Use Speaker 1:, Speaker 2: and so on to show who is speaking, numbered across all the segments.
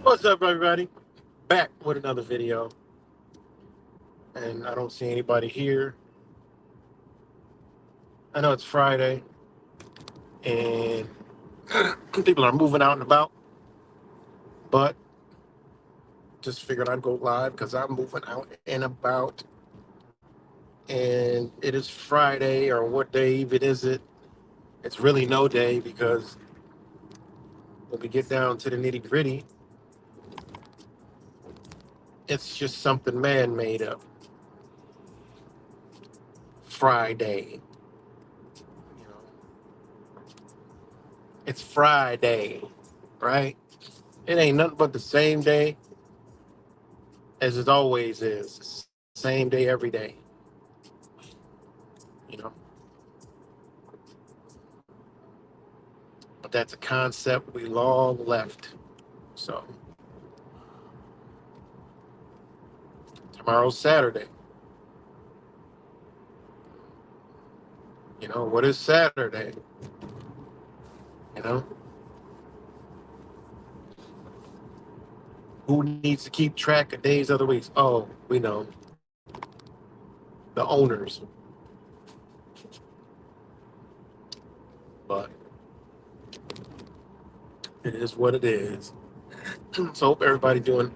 Speaker 1: What's up, everybody? Back with another video, and I don't see anybody here. I know it's Friday, and people are moving out and about, but just figured I'd go live because I'm moving out and about, and it is Friday, or what day even is it? It's really no day because when we get down to the nitty gritty, it's just something man made up. Friday, you know, it's Friday, right? It ain't nothing but the same day as it always is. Same day every day. You know, but that's a concept we long left. So tomorrow's Saturday. You know, what is Saturday? You know, who needs to keep track of days of the weeks? Oh, we know, the owners. But it is what it is. So hope everybody doing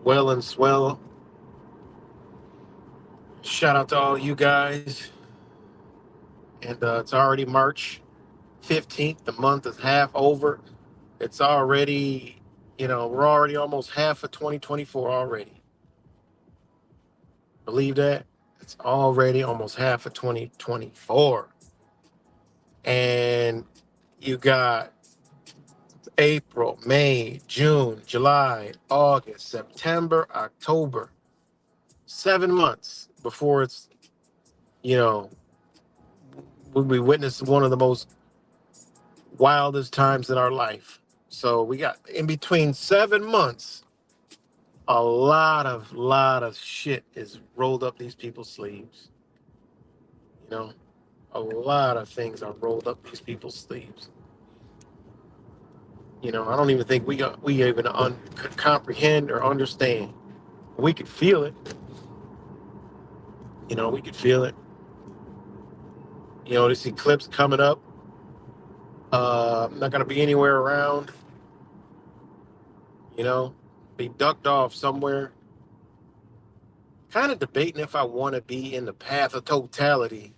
Speaker 1: well and swell. Shout out to all you guys. And it's already March 15th. The month is half over. It's already, we're already almost half of 2024 already. Believe that? It's already almost half of 2024. And you got April, May, June, July, August, September, October. 7 months before it's, you know, we witness one of the most wildest times in our life. So we got in between 7 months, a lot of shit is rolled up these people's sleeves. You know, a lot of things are rolled up these people's sleeves. I don't even think we even could comprehend or understand. We could feel it. We could feel it. This eclipse coming up. I'm not gonna be anywhere around. You know, be ducked off somewhere. Kind of debating if I want to be in the path of totality.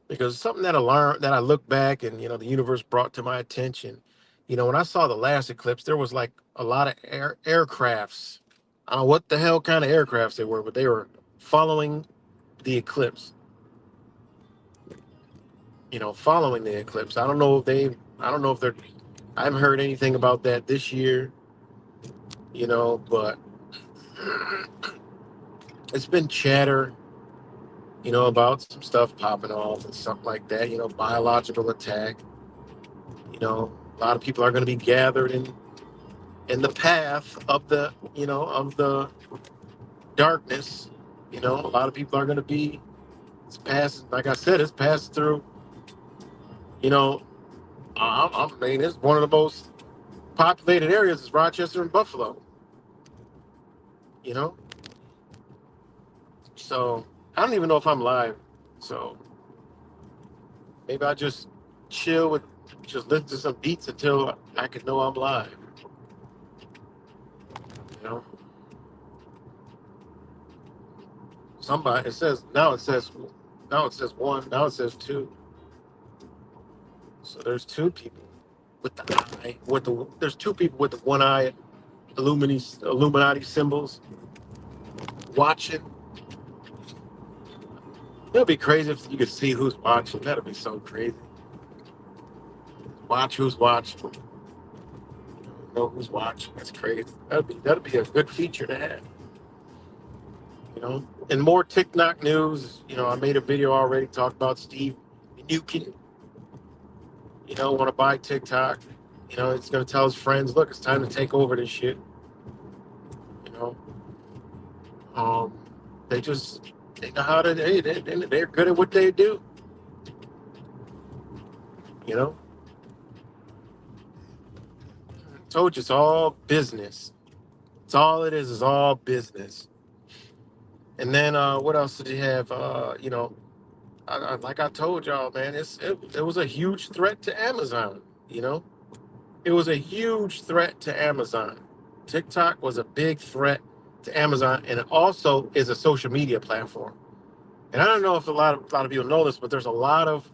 Speaker 1: Because something that I learned, that I look back and the universe brought to my attention. When I saw the last eclipse, there was like a lot of aircrafts. I don't know what the hell kind of aircrafts they were, but they were following the eclipse. Following the eclipse. I don't know if they're. I haven't heard anything about that this year. But it's been chatter. About some stuff popping off and something like that. Biological attack. A lot of people are going to be gathered in the path of the darkness. A lot of people are going to be. It's passed. Like I said, it's passed through. You know, I mean, it's one of the most populated areas is Rochester and Buffalo. You know, so I don't even know if I'm live. So maybe I just chill with just listen to some beats until I can know I'm live. You know, somebody it says one, now it says two. So there's two people with the eye there's two people with the one eye Illuminati symbols watching. It'd be crazy if you could see who's watching. That'd be so crazy. Watch who's watching. Know who's watching. That's crazy. That'd be a good feature to have. And more TikTok news. I made a video already talked about Steve Mnuchin. Want to buy TikTok. It's going to tell his friends, look, it's time to take over this shit. You know, um, they know how to. They're good at what they do. You know, I told you it's all business. It's all it is all business. And then what else did he have? Like I told y'all, man, it was a huge threat to Amazon. You know, it was a huge threat to Amazon. TikTok was a big threat to Amazon, and it also is a social media platform. And I don't know if a lot of people know this, but there's a lot of,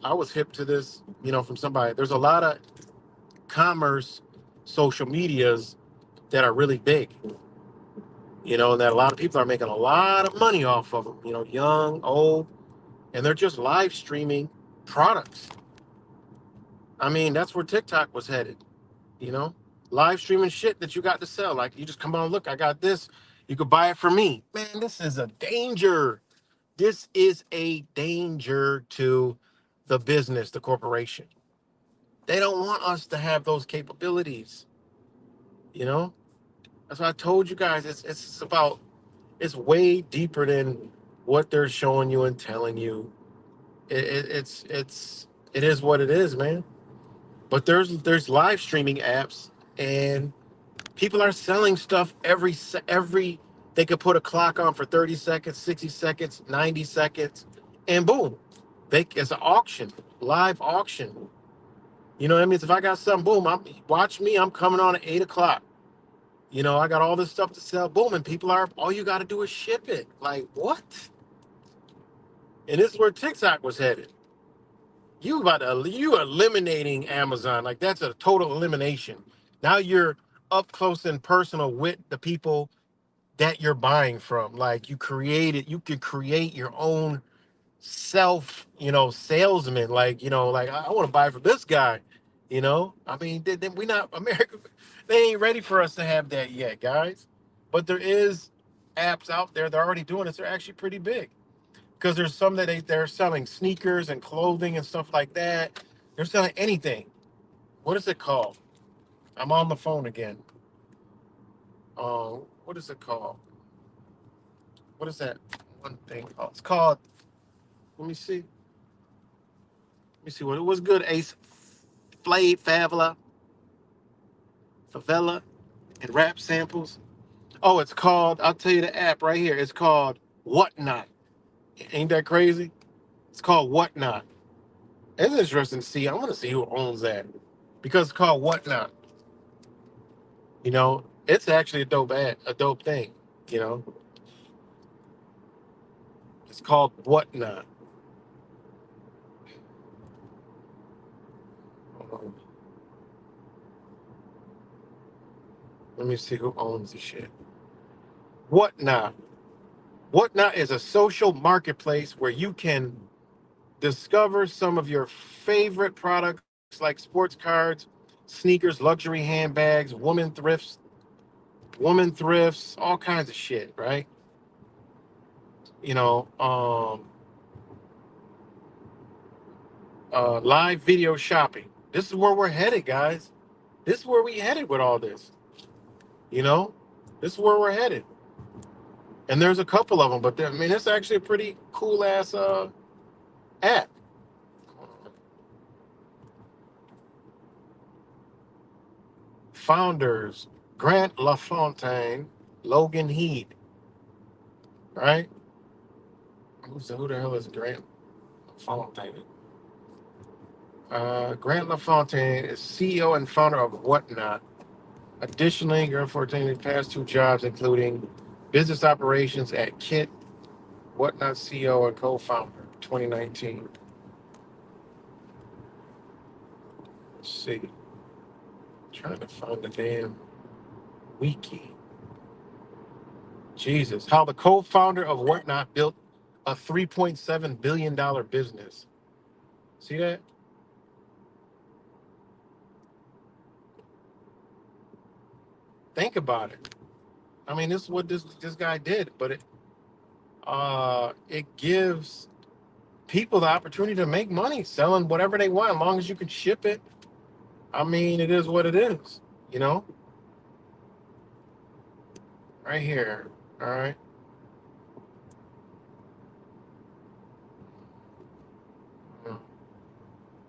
Speaker 1: I was hip to this, from somebody. There's a lot of commerce social medias that are really big, and that a lot of people are making a lot of money off of them, young, old, and they're just live streaming products. I mean, that's where TikTok was headed, you know, live streaming shit that you got to sell. Like, you just come on, look, I got this. You could buy it from me. Man, this is a danger. This is a danger to the business, the corporation. They don't want us to have those capabilities, you know? That's why I told you guys it's way deeper than what they're showing you and telling you. It is what it is, man. But there's live streaming apps, and people are selling stuff every. They could put a clock on for 30 seconds, 60 seconds, 90 seconds, and boom, it's an auction, live auction. You know what I mean? If I got something, boom, watch me. I'm coming on at 8 o'clock. I got all this stuff to sell. Boom, and all you got to do is ship it. Like, what? And this is where TikTok was headed. You eliminating Amazon. Like, that's a total elimination. Now you're up close and personal with the people that you're buying from. Like you could create your own self, salesman. Like, like I want to buy from this guy. I mean, we not America. They ain't ready for us to have that yet, guys. But there is apps out there. They're already doing this. They're actually pretty big because there's some that they're selling sneakers and clothing and stuff like that. They're selling anything. What is it called? I'm on the phone again. What is it called? What is that one thing called? It's called. Let me see. Let me see what it was good. Ace, Flayed, Favela, and Rap Samples. Oh, it's called. I'll tell you the app right here. It's called Whatnot. Ain't that crazy? It's called Whatnot. It's interesting to see. I want to see who owns that because it's called Whatnot. It's actually a dope thing. You know, it's called Whatnot. Um, Let me see who owns the shit. Whatnot. Whatnot is a social marketplace where you can discover some of your favorite products like sports cards, sneakers, luxury handbags, woman thrifts, all kinds of shit, right? You know, live video shopping. This is where we're headed, guys. This is where we headed with all this. You know, this is where we're headed. And there's a couple of them, but I mean, it's actually a pretty cool ass app. Founders: Grant LaFontaine, Logan Heed, right? Who the hell is Grant LaFontaine? Grant LaFontaine is CEO and founder of Whatnot. Additionally, Grant LaFontaine has past two jobs, including business operations at Kit, Whatnot CEO and co-founder, 2019. Let's see. Trying to find the damn wiki. Jesus. How the co-founder of Whatnot built a $3.7 billion business. See that? Think about it. I mean, this is what this guy did, but it gives people the opportunity to make money selling whatever they want, as long as you can ship it. I mean, it is what it is, you know. Right here, all right.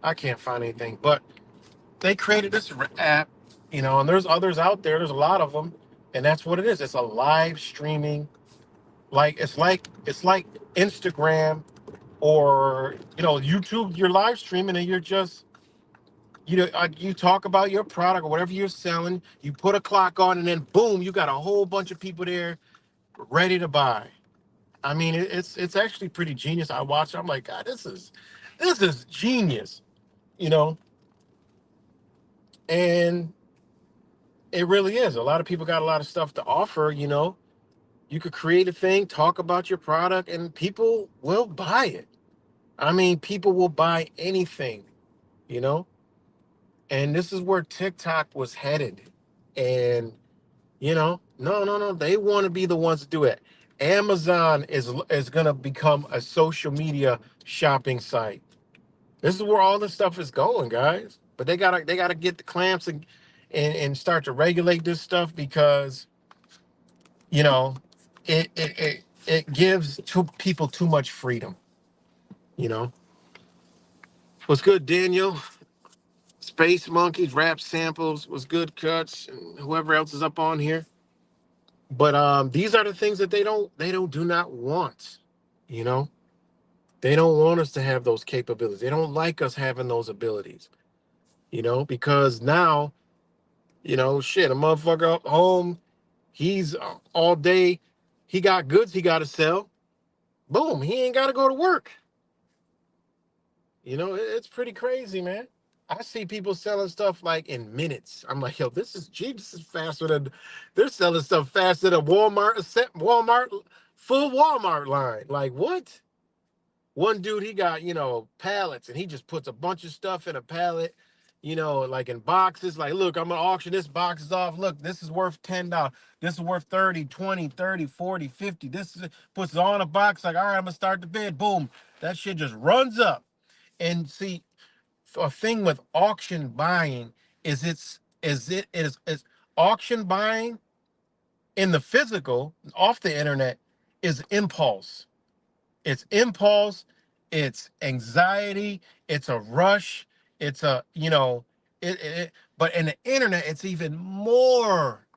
Speaker 1: I can't find anything, but they created this app, and there's others out there. There's a lot of them, and that's what it is. It's a live streaming, like it's like Instagram or YouTube. You're live streaming, and you're just you talk about your product or whatever you're selling. You put a clock on, and then boom, you got a whole bunch of people there ready to buy. I mean, it's actually pretty genius. I watch. I'm like, God, this is genius, you know, and it really is. A lot of people got a lot of stuff to offer. You could create a thing, talk about your product, and people will buy it. I mean, people will buy anything, you know. And this is where TikTok was headed, and no, no, no. They want to be the ones to do it. Amazon is gonna become a social media shopping site. This is where all this stuff is going, guys. But they gotta get the clamps and start to regulate this stuff because you know it gives people too much freedom. You know what's good, Daniel? Space Monkeys, Rap Samples was good, Cuts, and whoever else is up on here. But these are the things that they do not want. You know, they don't want us to have those capabilities. They don't like us having those abilities. Because now, shit, a motherfucker up home, he's all day, he got goods he got to sell. Boom, he ain't got to go to work. It's pretty crazy, man. I see people selling stuff like in minutes. I'm like, yo, this is cheap. This is faster than they're selling stuff faster than Walmart, Walmart, full Walmart line. Like what? One dude, he got, pallets and he just puts a bunch of stuff in a pallet, like in boxes. Like, look, I'm gonna auction this boxes off. Look, this is worth $10. This is worth 30, 20, 30, 40, 50. This is puts it all in a box, like, all right, I'm gonna start the bid. Boom. That shit just runs up. And see, a thing with auction buying is auction buying in the physical off the internet is impulse. It's impulse, it's anxiety, it's a rush, it's a but in the internet it's even more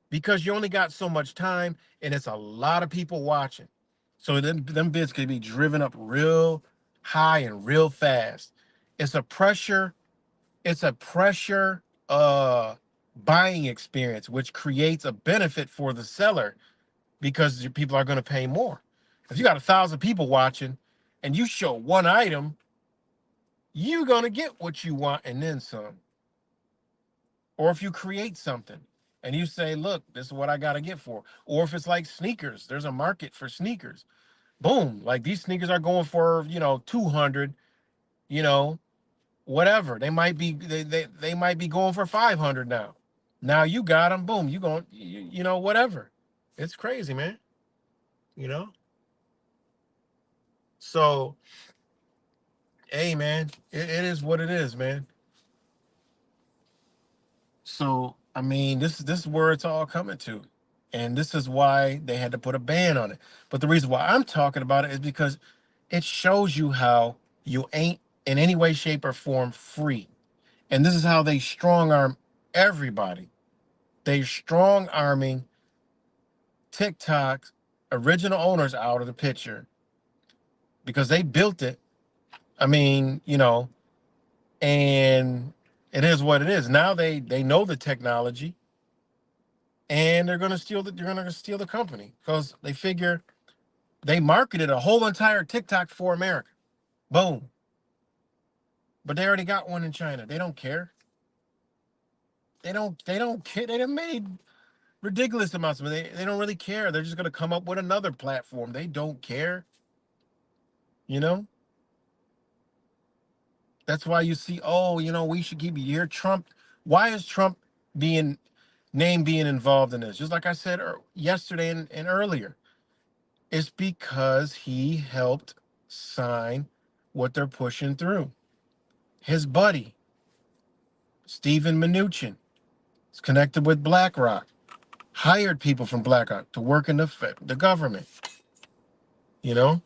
Speaker 1: because you only got so much time and it's a lot of people watching. So them bids can be driven up real high and real fast. It's a pressure it's a pressure uh buying experience, which creates a benefit for the seller because people are going to pay more. If you got 1,000 people watching and you show one item, you're going to get what you want and then some. Or if you create something and you say, look, this is what I got to get for. Or if it's like sneakers, there's a market for sneakers. Boom, like these sneakers are going for, 200, you know, whatever. They might be going for 500 now. Now you got them, boom, you going, whatever. It's crazy, man. You know? So, hey, man, it is what it is, man. So, I mean, this is where it's all coming to, and this is why they had to put a ban on it. But the reason why I'm talking about it is because it shows you how you ain't in any way, shape, or form free, and this is how they strong arm everybody. They strong arming TikTok's original owners out of the picture because they built it. I mean, and it is what it is. Now they know the technology, and they're gonna steal the company because they figure they marketed a whole entire TikTok for America. Boom. But they already got one in China. They don't care. They don't care. They done made ridiculous amounts of money. They don't really care. They're just gonna come up with another platform. They don't care. You know? That's why you see, oh, we should keep you here. Trump, why is Trump being being involved in this? Just like I said yesterday and earlier. It's because he helped sign what they're pushing through. His buddy, Steven Mnuchin, is connected with BlackRock, hired people from BlackRock to work in the government. You know?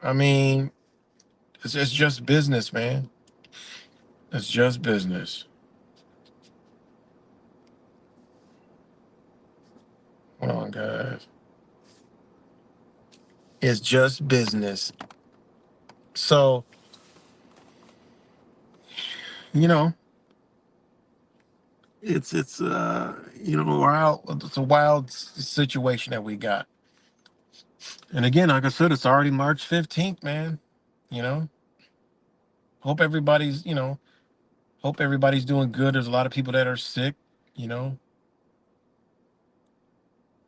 Speaker 1: I mean, it's just business, man. It's just business. Hold on, guys. It's just business. So, you know, it's a wild situation that we got. And again, like I said, it's already March 15th, man. You know, hope everybody's, hope everybody's doing good. There's a lot of people that are sick, you know.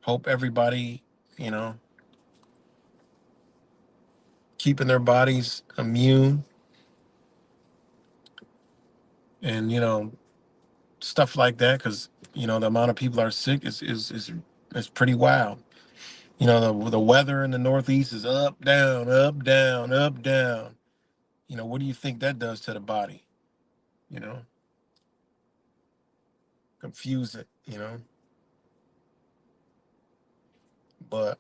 Speaker 1: Hope everybody, you know, keeping their bodies immune and, stuff like that cuz the amount of people are sick is pretty wild. The weather in the Northeast is up, down, up, down, up, down. What do you think that does to the body? You know, confuse it. But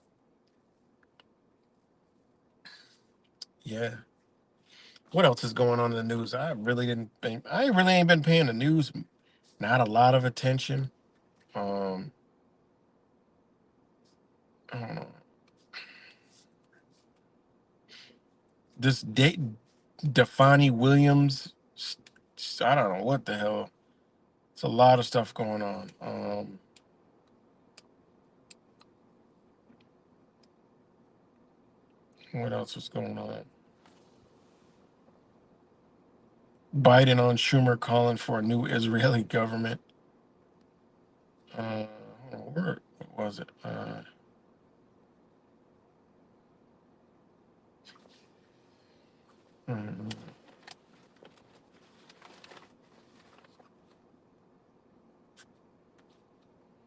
Speaker 1: yeah. What else is going on in the news? I really ain't been paying the news not a lot of attention. Um, I don't know. This date Defani Williams, I don't know what the hell. It's a lot of stuff going on. What else was going on? Biden on Schumer calling for a new Israeli government. Where was it? Mm,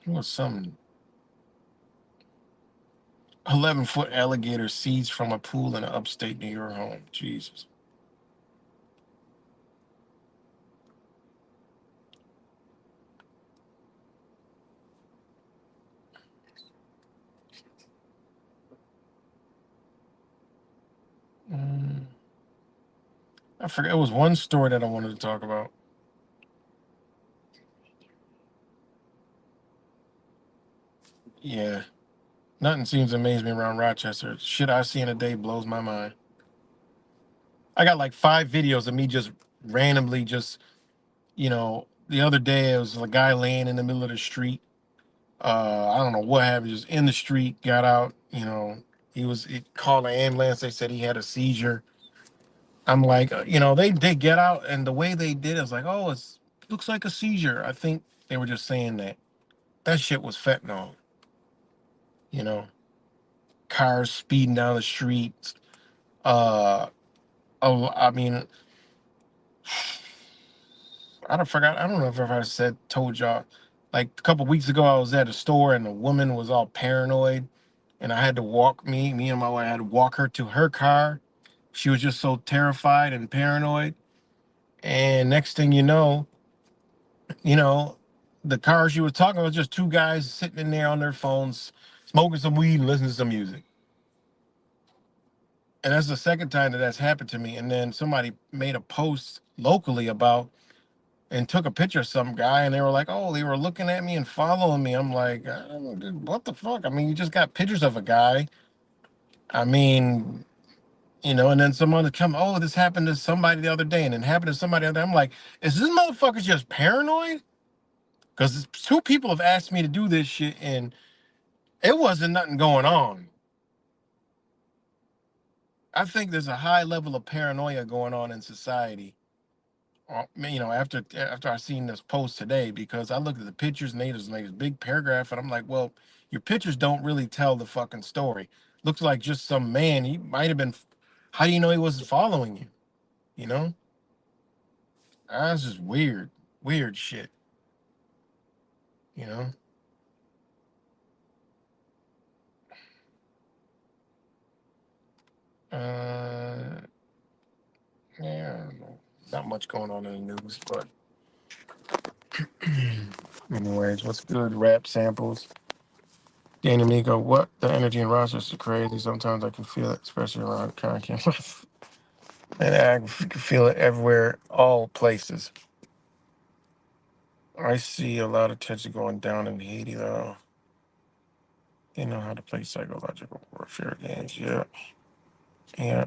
Speaker 1: it was some 11-foot alligator seized from a pool in an upstate New York home. Jesus. Mm, I forget. It was one story that I wanted to talk about. Yeah. Nothing seems to amaze me around Rochester. Shit I see in a day blows my mind. I got like 5 videos of me just randomly the other day it was a guy laying in the middle of the street. I don't know what happened, just in the street, got out, he called an ambulance, they said he had a seizure. I'm like, they get out and the way they did it was like, oh, it's looks like a seizure. I think they were just saying that. That shit was fentanyl, you know, cars speeding down the street. Uh oh, I mean, I don't know if I told y'all, like a couple weeks ago, I was at a store and the woman was all paranoid, and I had to me and my wife had to walk her to her car. She was just so terrified and paranoid. And next thing you know, the car she was talking about was just two guys sitting in there on their phones, smoking some weed and listening to some music. And that's the second time that that's happened to me. And then somebody made a post locally about and took a picture of some guy, and they were like, "Oh, they were looking at me and following me." I'm like, I don't know, dude, what the fuck? I mean, you just got pictures of a guy. I mean, and then someone to come, "Oh, this happened to somebody the other day, and it happened to somebody the other day." I'm like, is this motherfucker just paranoid? Because 2 people have asked me to do this shit, and it wasn't nothing going on. I think there's a high level of paranoia going on in society. After I seen this post today, because I looked at the pictures and they just like this big paragraph, and I'm like, well, your pictures don't really tell the fucking story. Looks like just some man. He might have been. How do you know he wasn't following you? You know, that's just weird shit. You know, uh, yeah, I don't know. Not much going on in the news, but anyways, what's good? Rap samples. Danny Miko, what the energy in Rochester is crazy. Sometimes I can feel it, especially around content. And I can feel it everywhere, all places. I see a lot of tension going down in Haiti, though. They know how to play psychological warfare games. Yeah, yeah.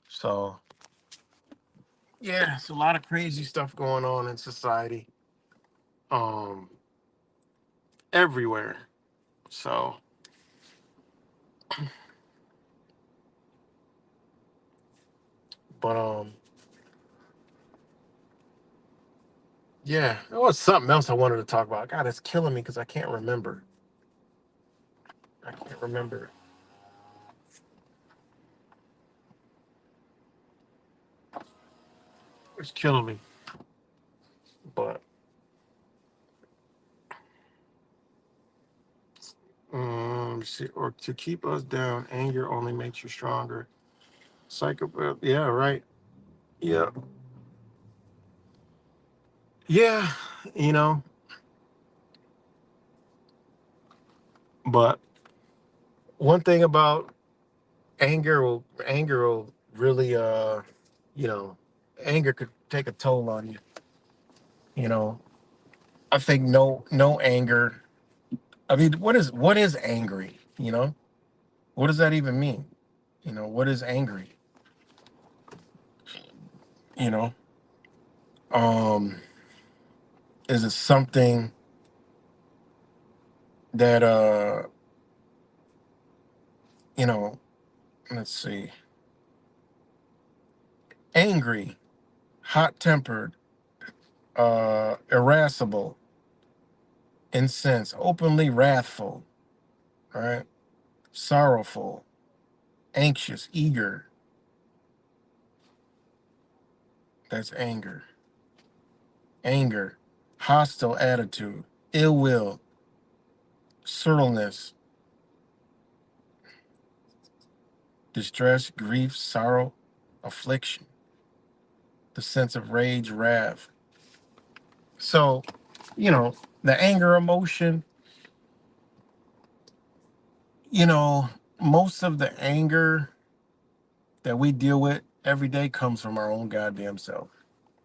Speaker 1: So, yeah, it's a lot of crazy stuff going on in society, um, everywhere. So, but yeah, there was something else I wanted to talk about. God, it's killing me because I can't remember. I can't remember. It's killing me. But see, or to keep us down, anger only makes you stronger. Psychopath. Yeah, right. Yeah, yeah. You know, But one thing about anger will really you know, anger could take a toll on you. You know, I think no anger. I mean, what is angry? You know, what does that even mean? You know, what is angry? You know, um, is it something that you know? Let's see, angry, hot tempered, irascible, incensed, openly wrathful, right? Sorrowful, anxious, eager. That's anger. Anger, hostile attitude, ill will, surliness, distress, grief, sorrow, affliction, the sense of rage, wrath. So, you know, the anger emotion, you know, most of the anger that we deal with every day comes from our own goddamn self.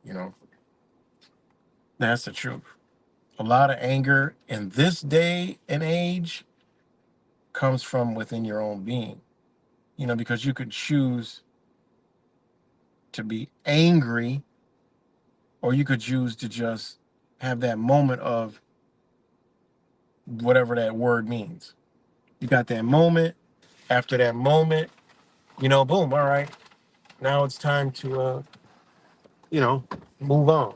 Speaker 1: You know, that's the truth. A lot of anger in this day and age comes from within your own being, you know, because you could choose to be angry, or you could choose to just have that moment of whatever that word means. You got that moment. After that moment, you know, boom, all right, now it's time to, you know, move on.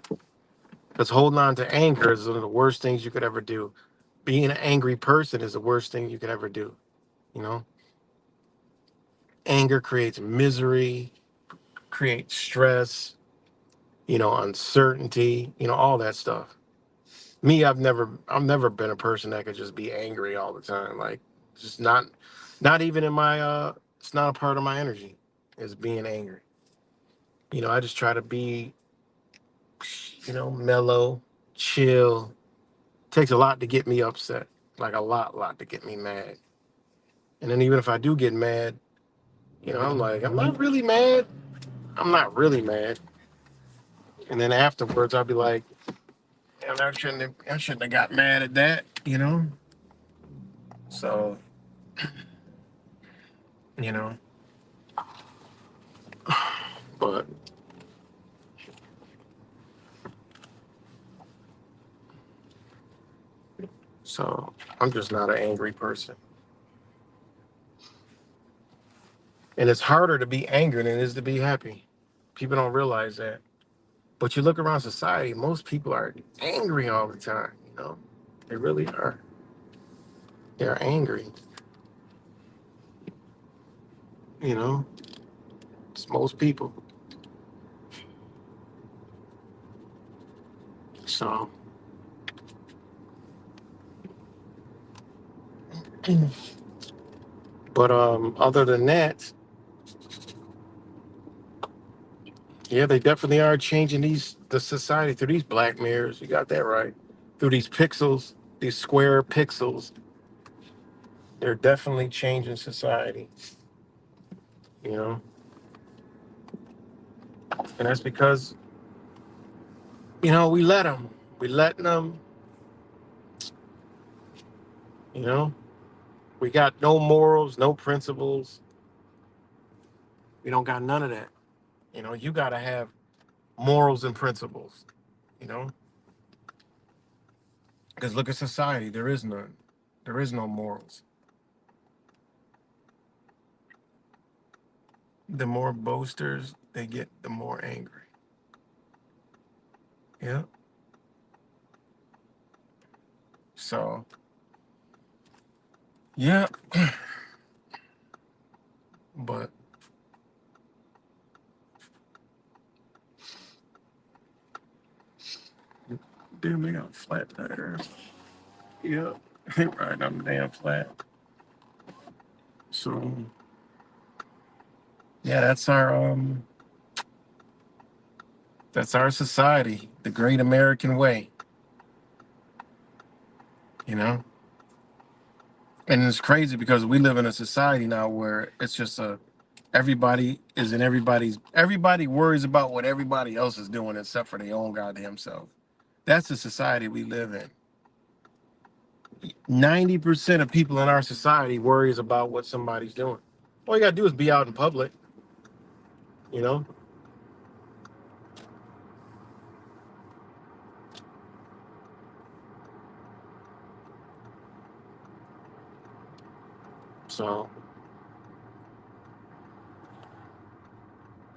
Speaker 1: Because holding on to anger is one of the worst things you could ever do. Being an angry person is the worst thing you could ever do. You know, anger creates misery, creates stress, you know, uncertainty, you know, all that stuff. Me, I've never been a person that could just be angry all the time. Like, it's just not even in my it's not a part of my energy is being angry. You know, I just try to be, you know, mellow, chill. Takes a lot to get me upset. Like a lot to get me mad. And then even if I do get mad, you know, I'm like, I'm not really mad. I'm not really mad. And then afterwards I'll be like, damn, I shouldn't have got mad at that, you know? So, you know, but so I'm just not an angry person. And it's harder to be angry than it is to be happy. People don't realize that. But you look around society, most people are angry all the time, you know? They really are. They're angry, you know? It's most people. So, but other than that, yeah, they definitely are changing the society through these black mirrors. You got that right. Through these pixels, these square pixels, they're definitely changing society, you know? And that's because, you know, we let them. We letting them, you know? We got no morals, no principles. We don't got none of that. You know, you got to have morals and principles, you know? Because look at society, there is none. There is no morals. The more boasters they get, the more angry. Yeah. So, yeah, but damn, they got flat tires. Yeah, they ride on the damn flat. So, yeah, that's our society, the great American way, you know? And it's crazy because we live in a society now where it's just everybody is in everybody worries about what everybody else is doing except for their own goddamn self. That's the society we live in. 90% of people in our society worries about what somebody's doing. All you gotta do is be out in public, you know? So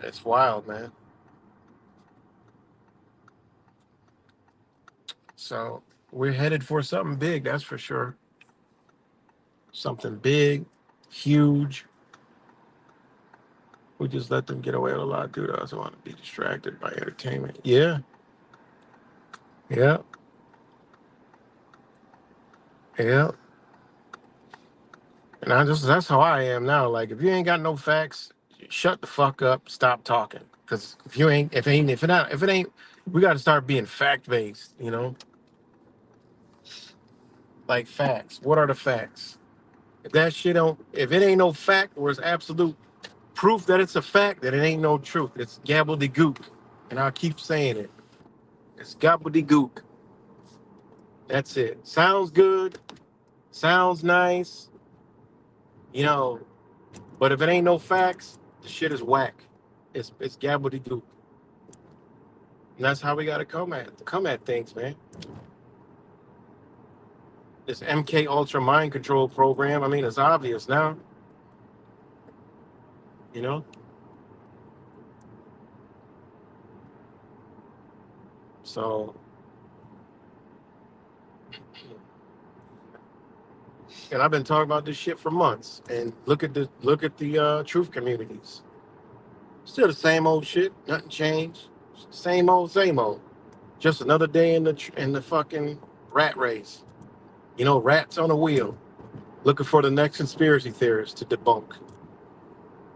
Speaker 1: it's wild, man. So we're headed for something big, that's for sure. Something big, huge. We just let them get away with a lot due to us want to be distracted by entertainment. Yeah, yeah, yeah. And that's how I am now. Like if you ain't got no facts, shut the fuck up, stop talking. Cause if it ain't, we gotta start being fact based, you know? Like facts. What are the facts? If that shit don't if it ain't no fact or it's absolute proof that it's a fact, then it ain't no truth. It's gobbledygook. And I'll keep saying it. It's gobbledygook. That's it. Sounds good, sounds nice, you know, but if it ain't no facts, the shit is whack. It's gobbledygook. And that's how we gotta come at things, man. This MK Ultra mind control program, I mean, it's obvious now, you know? So and I've been talking about this shit for months. And look at the truth communities. Still the same old shit, nothing changed. Same old, same old. Just another day in the fucking rat race. You know, rats on a wheel, looking for the next conspiracy theorist to debunk.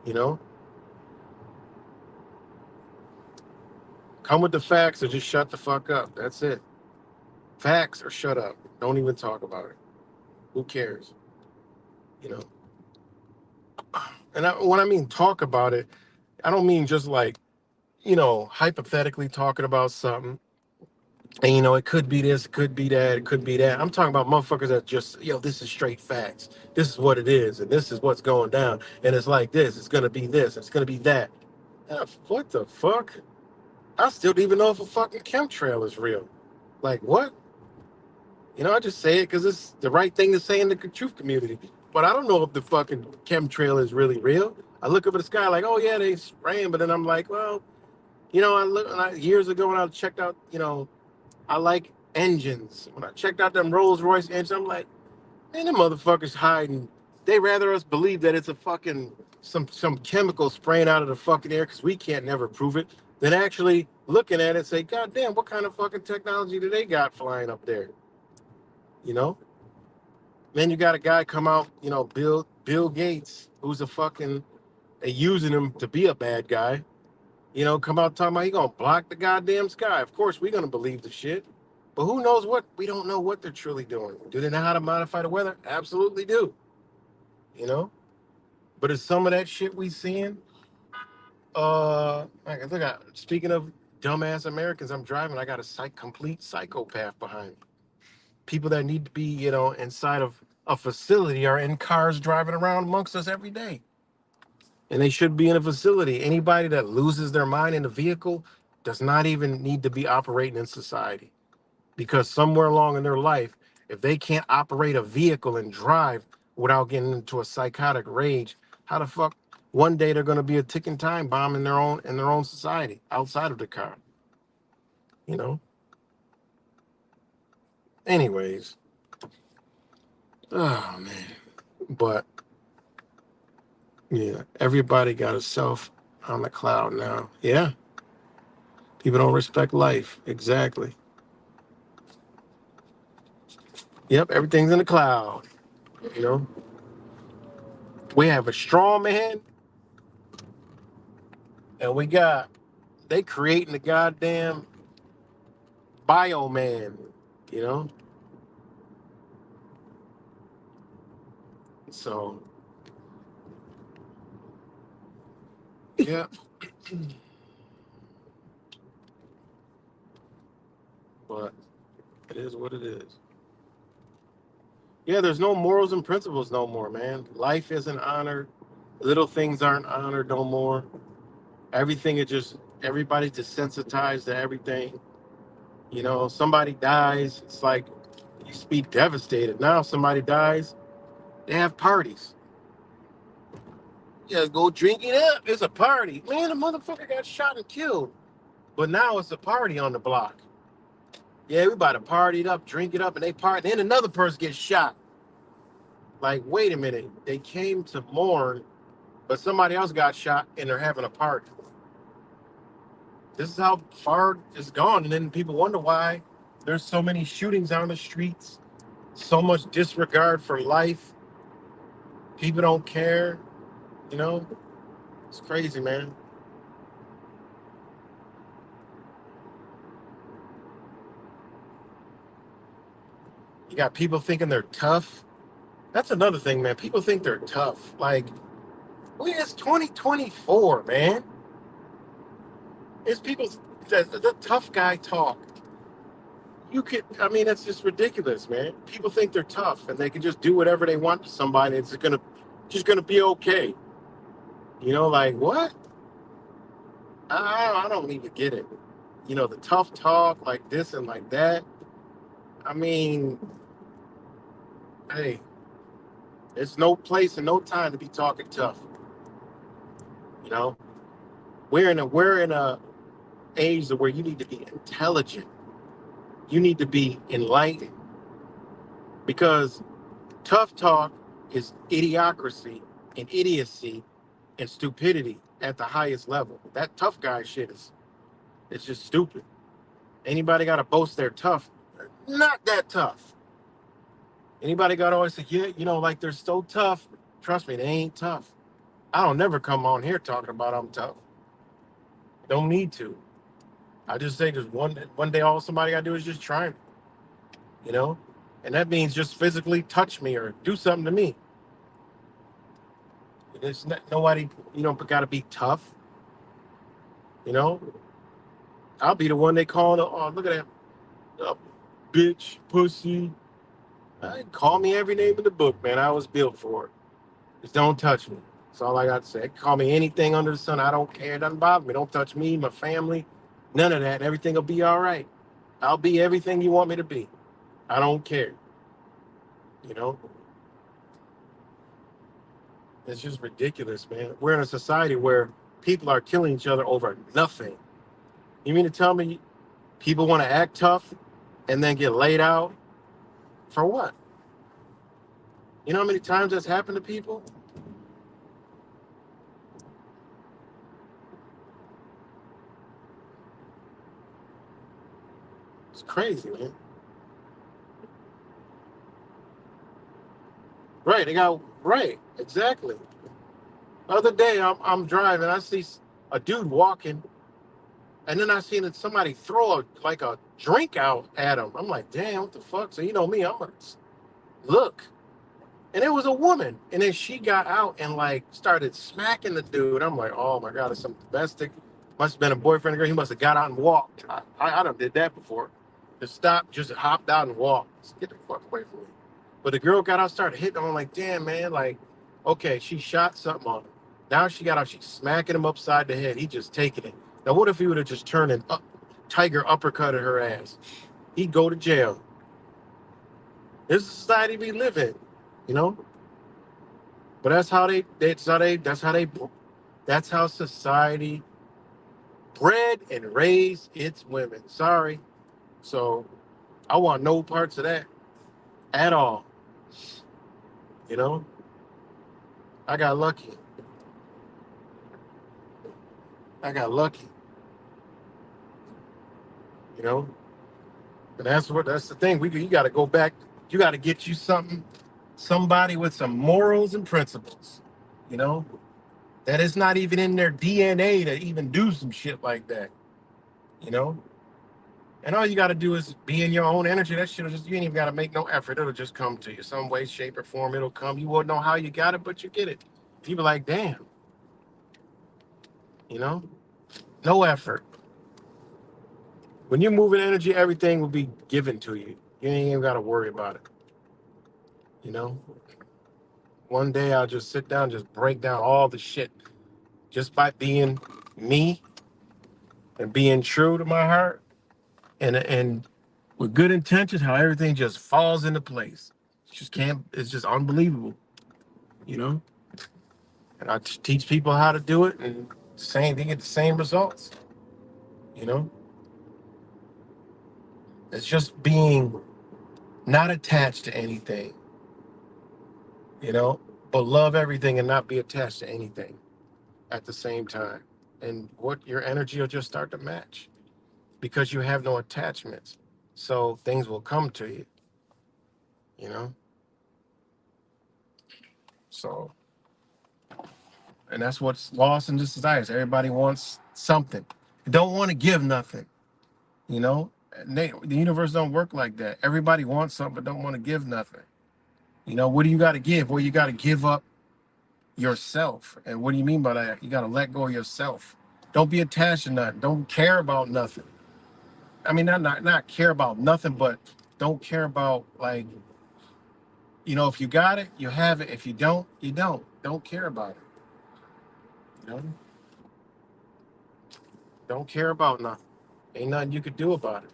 Speaker 1: You know, come with the facts or just shut the fuck up. That's it. Facts or shut up. Don't even talk about it. Who cares? You know. And when I mean talk about it, I don't mean just like hypothetically talking about something. And it could be this, it could be that, it could be that. I'm talking about motherfuckers that just, this is straight facts. This is what it is, and this is what's going down. And it's like this, it's gonna be this, it's gonna be that. What the fuck? I still don't even know if a fucking chemtrail is real. Like what? I just say it because it's the right thing to say in the truth community. But I don't know if the fucking chemtrail is really real. I look up at the sky like, oh yeah, they spraying, but then I'm like, well, years ago when I checked out, I like engines. When I checked out them Rolls Royce engines, I'm like, man, them motherfuckers hiding. They rather us believe that it's a fucking some chemical spraying out of the fucking air because we can't never prove it, than actually looking at it and say, God damn, what kind of fucking technology do they got flying up there? You know? Then you got a guy come out, Bill Gates, who's using him to be a bad guy. Come out talking about he gonna block the goddamn sky. Of course, we gonna believe the shit. But who knows what? We don't know what they're truly doing. Do they know how to modify the weather? Absolutely do. You know. But is some of that shit we seeing? Speaking of dumbass Americans, I'm driving. I got a complete psychopath behind me. People that need to be, inside of a facility are in cars driving around amongst us every day. And they should be in a facility. Anybody that loses their mind in a vehicle does not even need to be operating in society. Because somewhere along in their life, if they can't operate a vehicle and drive without getting into a psychotic rage, how the fuck one day they're going to be a ticking time bomb in their own society outside of the car, you know? Anyways, oh man. But yeah, everybody got a self on the cloud now. Yeah, people don't respect life. Exactly. Yep, everything's in the cloud. You know, we have a strong man, and they creating the goddamn bioman. You know, So yeah, but it is what it is. Yeah, there's no morals and principles no more, man. Life isn't honored. Little things aren't honored no more. Everything is just everybody's desensitized to everything. You know, somebody dies, it's like you used to be devastated. Now somebody dies, they have parties. Yeah, go drink it up. It's a party. Man, the motherfucker got shot and killed. But now it's a party on the block. Yeah, we about to party it up, drink it up, and they party. Then another person gets shot. Like, wait a minute. They came to mourn, but somebody else got shot and they're having a party. This is how far it's gone. And then people wonder why there's so many shootings on the streets, so much disregard for life. People don't care. You know, it's crazy, man. You got people thinking they're tough. That's another thing, man. People think they're tough. Like, it's 2024, man. It's people the tough guy talk. You could, I mean, that's just ridiculous, man. People think they're tough and they can just do whatever they want to somebody. It's just gonna be okay. You know, like what? I don't even get it. You know, the tough talk like this and like that. I mean, hey, there's no place and no time to be talking tough. You know, we're in a age where you need to be intelligent. You need to be enlightened because tough talk is idiocracy and idiocy and stupidity at the highest level. That tough guy shit is it's just stupid. Anybody got to boast they're tough? They're not that tough. Anybody got to always say, yeah, you know, like they're so tough. Trust me, they ain't tough. I don't never come on here talking about I'm tough. Don't need to. I just say just one day all somebody got to do is just try me, you know, and that means just physically touch me or do something to me. It's not, nobody, you know, got to be tough. You know, I'll be the one they call. Oh, look at that, bitch, pussy. Call me every name in the book, man. I was built for it. Just don't touch me. That's all I got to say. Call me anything under the sun. I don't care. It doesn't bother me. Don't touch me, my family, none of that. Everything will be all right. I'll be everything you want me to be. I don't care. You know, it's just ridiculous, man. We're in a society where people are killing each other over nothing. You mean to tell me people want to act tough and then get laid out for what? You know how many times that's happened to people? It's crazy, man. Right, they got right, exactly. The other day, I'm driving, I see a dude walking, and then I seen somebody throw like a drink out at him. I'm like, damn, what the fuck? So you know me, I'm gonna look, and it was a woman, and then she got out and like started smacking the dude. I'm like, oh my god, it's some domestic. Must have been a boyfriend or girl. He must have got out and walked. I done did that before. Just stopped, just hopped out and walked. Just get the fuck away from me. But the girl got out, started hitting him. I'm like, damn, man. Like, okay, she shot something on him. Now she got out, she's smacking him upside the head. He just taking it. Now, what if he would have just turned and tiger uppercutted her ass? He'd go to jail. This is the society we live in, you know. But that's how society bred and raised its women. Sorry. So I want no parts of that at all. You know, I got lucky. I got lucky. You know, and that's the thing. You got to go back. You got to get you somebody with some morals and principles. You know, that is not even in their DNA to even do some shit like that. You know, And all you got to do is be in your own energy. That shit will just, you ain't even got to make no effort. It'll just come to you some way, shape, or form. It'll come. You won't know how you got it, but you get it. You be like, damn, you know, no effort. When you're moving energy, everything will be given to you. You ain't even got to worry about it. You know, one day I'll just sit down, just break down all the shit just by being me and being true to my heart and with good intentions, how everything just falls into place. It's just can't. It's just unbelievable. You know. And I teach people how to do it, and they get the same results. You know, it's just being not attached to anything. You know, but love everything and not be attached to anything at the same time. And what your energy will just start to match because you have no attachments. So things will come to you. You know, so and that's what's lost in this society. Everybody wants something. They don't want to give nothing. You know, the universe don't work like that. Everybody wants something but don't want to give nothing. You know, what do you got to give? Well, you got to give up yourself. And what do you mean by that? You got to let go of yourself. Don't be attached to nothing. Don't care about nothing. I mean, not care about nothing, but don't care about like, you know, if you got it, you have it. If you don't, you don't. Don't care about it. You know, don't care about nothing. Ain't nothing you could do about it.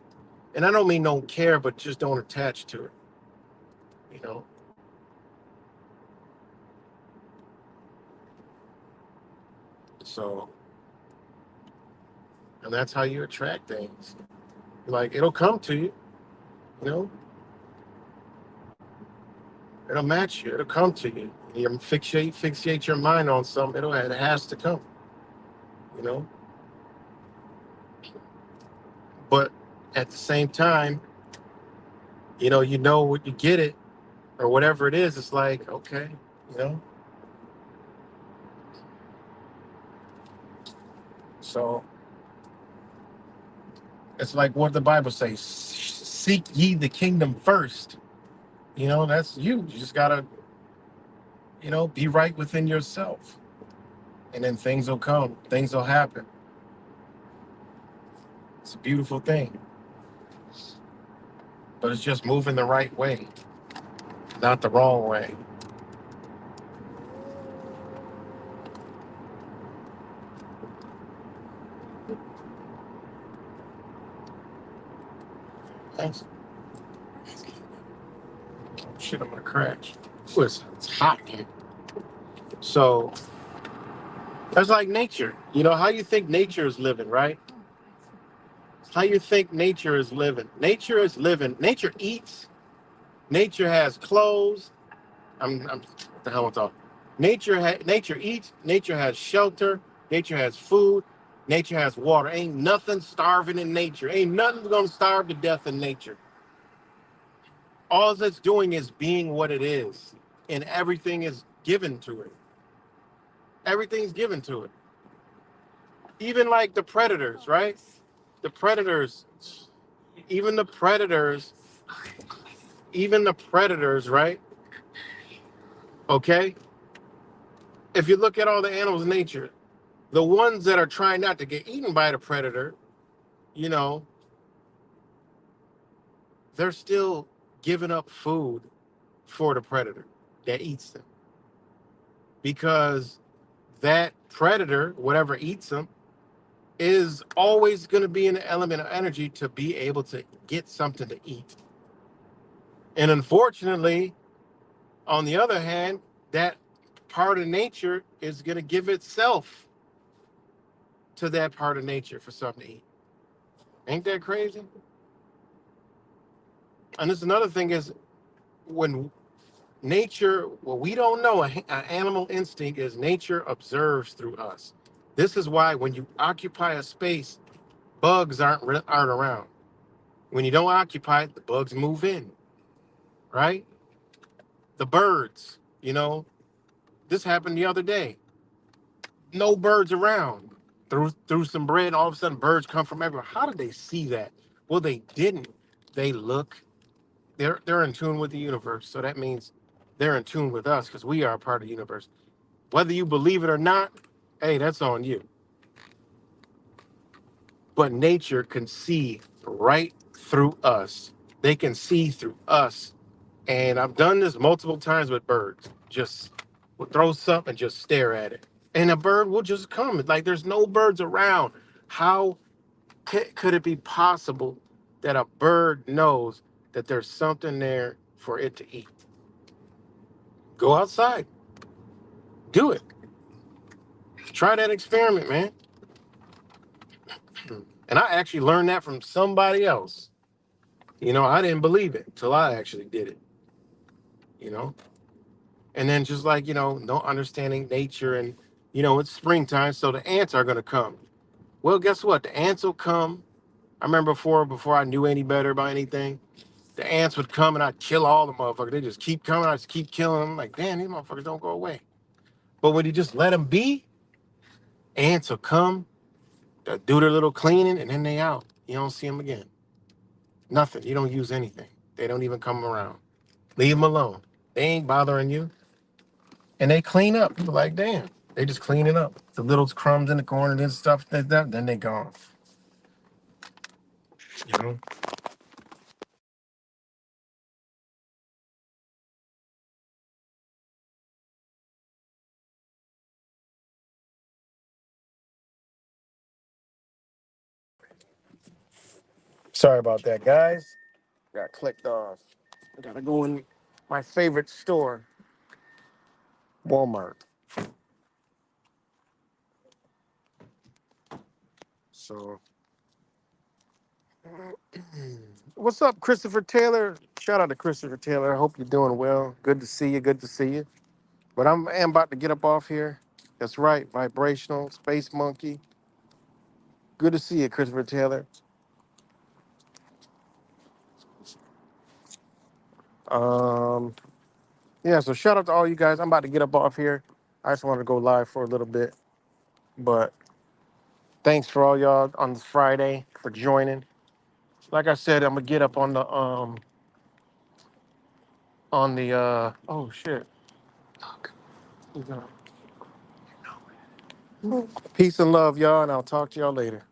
Speaker 1: And I don't mean don't care, but just don't attach to it. You know. So, and that's how you attract things. Like it'll come to you. You know, it'll match you. It'll come to you. You fixate your mind on something. It has to come. You know, but at the same time, you know what you get it or whatever it is. It's like okay, you know. So it's like what the Bible says: seek ye the kingdom first. You know, that's you. You just gotta, be right within yourself, and then things will come. Things will happen. It's a beautiful thing, but it's just moving the right way, not the wrong way. Thanks. Shit, I'm gonna crash. Ooh, it's hot here. So that's like nature. You know how you think nature is living, right? How you think nature is living. Nature is living. Nature eats. Nature has clothes. What the hell am I talking? Nature eats. Nature has shelter. Nature has food. Nature has water. Ain't nothing starving in nature. Ain't nothing gonna starve to death in nature. All it's doing is being what it is, and everything is given to it. Everything's given to it. Even like the predators, right? The predators, even the predators, even the predators, right? Okay. If you look at all the animals in nature, the ones that are trying not to get eaten by the predator, you know, they're still giving up food for the predator that eats them because that predator, whatever eats them, is always going to be an element of energy to be able to get something to eat. And unfortunately, on the other hand, that part of nature is going to give itself to that part of nature for something to eat. Ain't that crazy? And this another thing is when nature, what we don't know, an animal instinct is nature observes through us. This is why when you occupy a space, bugs aren't around. When you don't occupy it, the bugs move in, right? The birds, this happened the other day. No birds around. Threw some bread, all of a sudden birds come from everywhere. How did they see that? Well, they didn't. They look. They're in tune with the universe. So that means they're in tune with us because we are a part of the universe. Whether you believe it or not, hey, that's on you. But nature can see right through us. They can see through us. And I've done this multiple times with birds. Just will throw something and just stare at it. And a bird will just come. It's like there's no birds around. How could it be possible that a bird knows that there's something there for it to eat? Go outside. Do it. Try that experiment, man. And I actually learned that from somebody else. I didn't believe it until I actually did it, you know? And then just like, no understanding nature and, it's springtime, so the ants are going to come. Well, guess what? The ants will come. I remember before I knew any better about anything, the ants would come and I'd kill all the motherfuckers. They just keep coming. I just keep killing them. Like, damn, these motherfuckers don't go away. But when you just let them be, ants will come, they'll do their little cleaning, and then they out. You don't see them again. Nothing. You don't use anything. They don't even come around. Leave them alone. They ain't bothering you. And they clean up. People like, damn. They just clean it up. The little crumbs in the corner and stuff like that, then they gone. You know? Sorry about that, guys. Got clicked off. I gotta go in my favorite store, Walmart. So, what's up, Christopher Taylor? Shout out to Christopher Taylor. I hope you're doing well. Good to see you. Good to see you. But am about to get up off here. That's right, Vibrational Space Monkey. Good to see you, Christopher Taylor. Um, yeah. So shout out to all you guys. I'm about to get up off here. I just wanted to go live for a little bit, but thanks for all y'all on this Friday for joining. Like I said, I'm gonna get up on the oh shit. Peace and love, y'all, and I'll talk to y'all later.